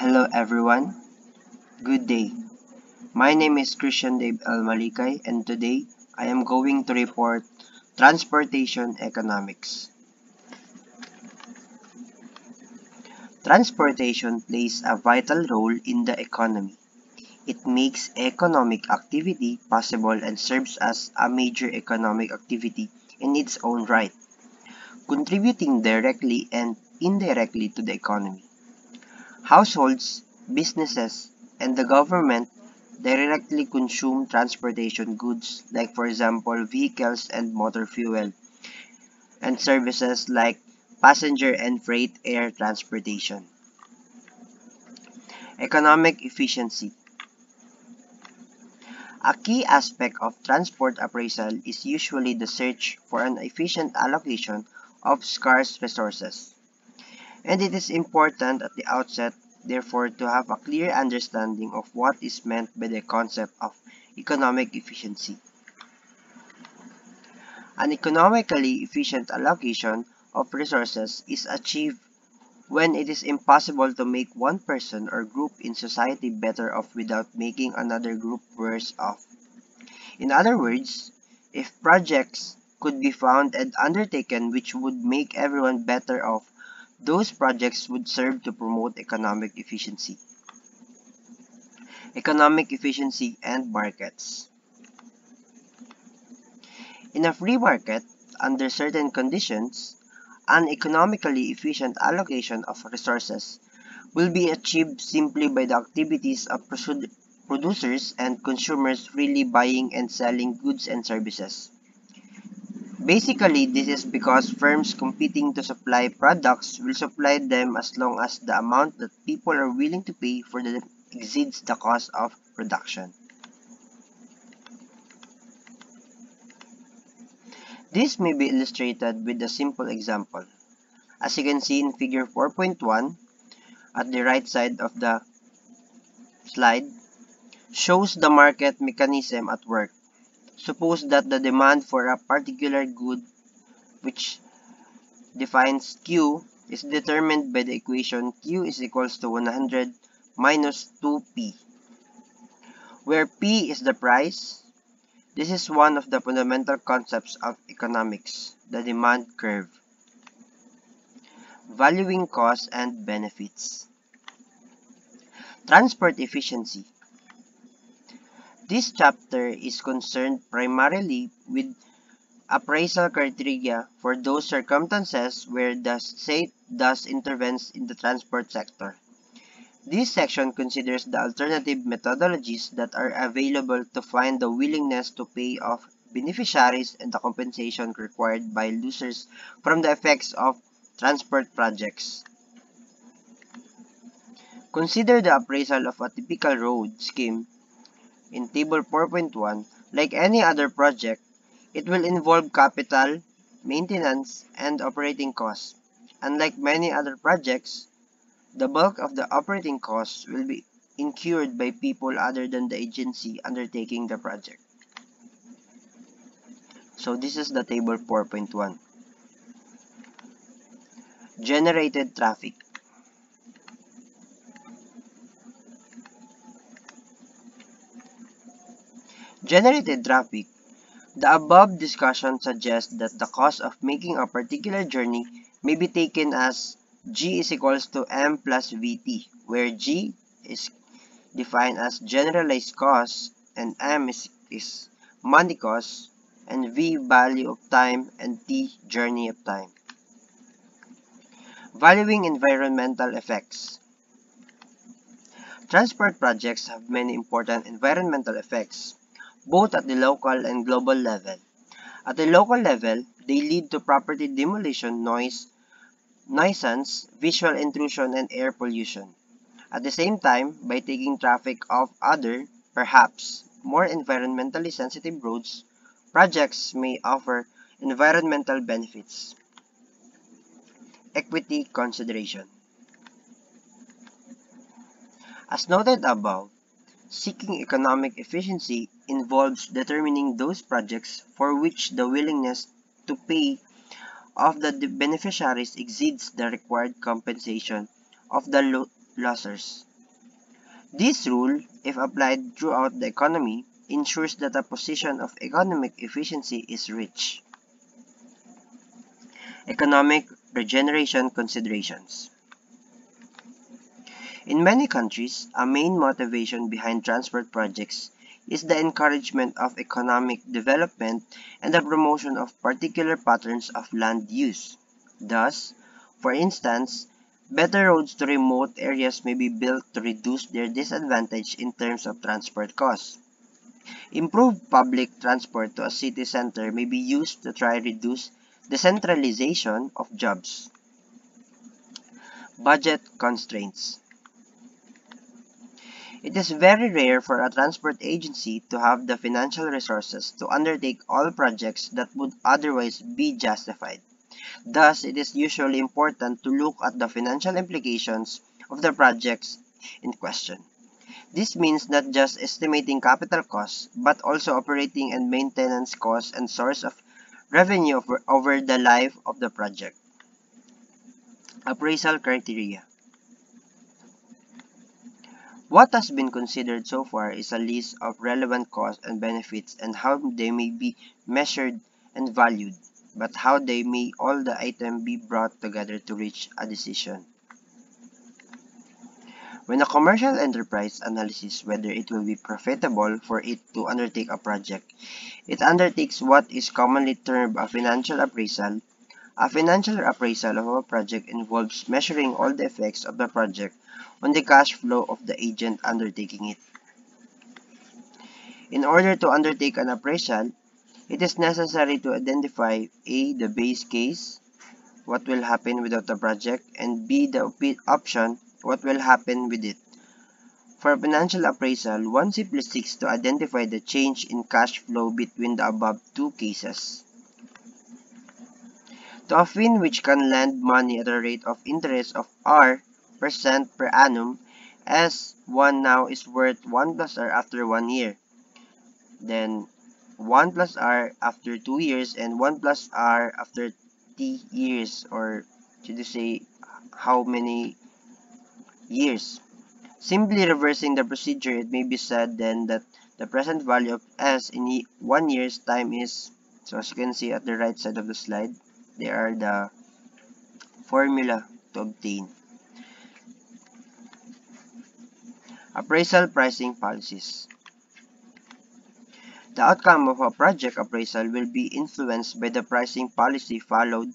Hello everyone, good day. My name is Christian Dave Al Malikay and today I am going to report transportation economics. Transportation plays a vital role in the economy. It makes economic activity possible and serves as a major economic activity in its own right, contributing directly and indirectly to the economy. Households, businesses, and the government directly consume transportation goods like for example vehicles and motor fuel, and services like passenger and freight air transportation. Economic efficiency. A key aspect of transport appraisal is usually the search for an efficient allocation of scarce resources. And it is important at the outset, therefore, to have a clear understanding of what is meant by the concept of economic efficiency. An economically efficient allocation of resources is achieved when it is impossible to make one person or group in society better off without making another group worse off. In other words, if projects could be found and undertaken which would make everyone better off, those projects would serve to promote economic efficiency. Economic efficiency and markets. In a free market, under certain conditions, an economically efficient allocation of resources will be achieved simply by the activities of producers and consumers freely buying and selling goods and services. Basically, this is because firms competing to supply products will supply them as long as the amount that people are willing to pay for them exceeds the cost of production. This may be illustrated with a simple example. As you can see in figure 4.1 at the right side of the slide, shows the market mechanism at work. Suppose that the demand for a particular good, which defines Q, is determined by the equation Q is equals to 100 minus 2P, where P is the price. This is one of the fundamental concepts of economics, the demand curve. Valuing costs and benefits. Transport efficiency. This chapter is concerned primarily with appraisal criteria for those circumstances where the state thus intervenes in the transport sector. This section considers the alternative methodologies that are available to find the willingness to pay of beneficiaries and the compensation required by losers from the effects of transport projects. Consider the appraisal of a typical road scheme in Table 4.1. Like any other project, it will involve capital, maintenance, and operating costs. Unlike many other projects, the bulk of the operating costs will be incurred by people other than the agency undertaking the project. So this is the table 4.1. Generated traffic. Generated traffic. The above discussion suggests that the cost of making a particular journey may be taken as G is equals to M plus VT, where G is defined as generalized cost and M is money cost and V value of time and T journey of time. Valuing environmental effects. Transport projects have many important environmental effects, both at the local and global level. At the local level, they lead to property demolition, nuisance, visual intrusion, and air pollution. At the same time, by taking traffic off other, perhaps more environmentally sensitive roads, projects may offer environmental benefits. Equity consideration. As noted above, seeking economic efficiency involves determining those projects for which the willingness to pay of the beneficiaries exceeds the required compensation of the losers. This rule, if applied throughout the economy, ensures that a position of economic efficiency is reached. Economic regeneration considerations. In many countries, a main motivation behind transport projects is the encouragement of economic development and the promotion of particular patterns of land use. Thus, for instance, better roads to remote areas may be built to reduce their disadvantage in terms of transport costs. Improved public transport to a city center may be used to try reduce the centralization of jobs. Budget constraints. It is very rare for a transport agency to have the financial resources to undertake all projects that would otherwise be justified. Thus, it is usually important to look at the financial implications of the projects in question. This means not just estimating capital costs, but also operating and maintenance costs and source of revenue over the life of the project. Appraisal criteria. What has been considered so far is a list of relevant costs and benefits and how they may be measured and valued, but how they may all the items be brought together to reach a decision. When a commercial enterprise analyzes whether it will be profitable for it to undertake a project, it undertakes what is commonly termed a financial appraisal. A financial appraisal of a project involves measuring all the effects of the project on the cash flow of the agent undertaking it. In order to undertake an appraisal, it is necessary to identify A. the base case, what will happen without the project, and B. the option, what will happen with it. For a financial appraisal, one simply seeks to identify the change in cash flow between the above two cases. To a fin which can lend money at a rate of interest of R% per annum, as 1 now is worth 1 plus R after 1 year. Then 1 plus R after 2 years and 1 plus R after T years, or should you say how many years. Simply reversing the procedure, it may be said then that the present value of S in 1 year's time is, so as you can see at the right side of the slide, they are the formula to obtain. Appraisal pricing policies. The outcome of a project appraisal will be influenced by the pricing policy followed,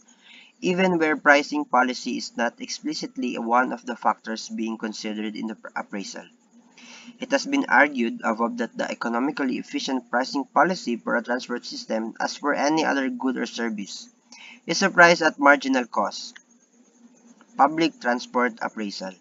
even where pricing policy is not explicitly one of the factors being considered in the appraisal. It has been argued above that the economically efficient pricing policy for a transport system, as for any other good or service, is a price at marginal cost. Public transport appraisal.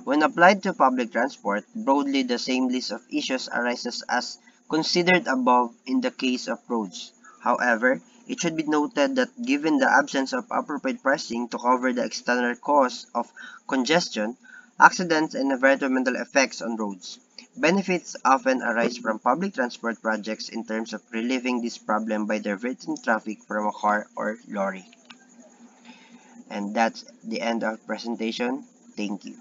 When applied to public transport, broadly the same list of issues arises as considered above in the case of roads. However, it should be noted that given the absence of appropriate pricing to cover the external costs of congestion, accidents, and environmental effects on roads, benefits often arise from public transport projects in terms of relieving this problem by diverting traffic from a car or lorry. And that's the end of the presentation. Thank you.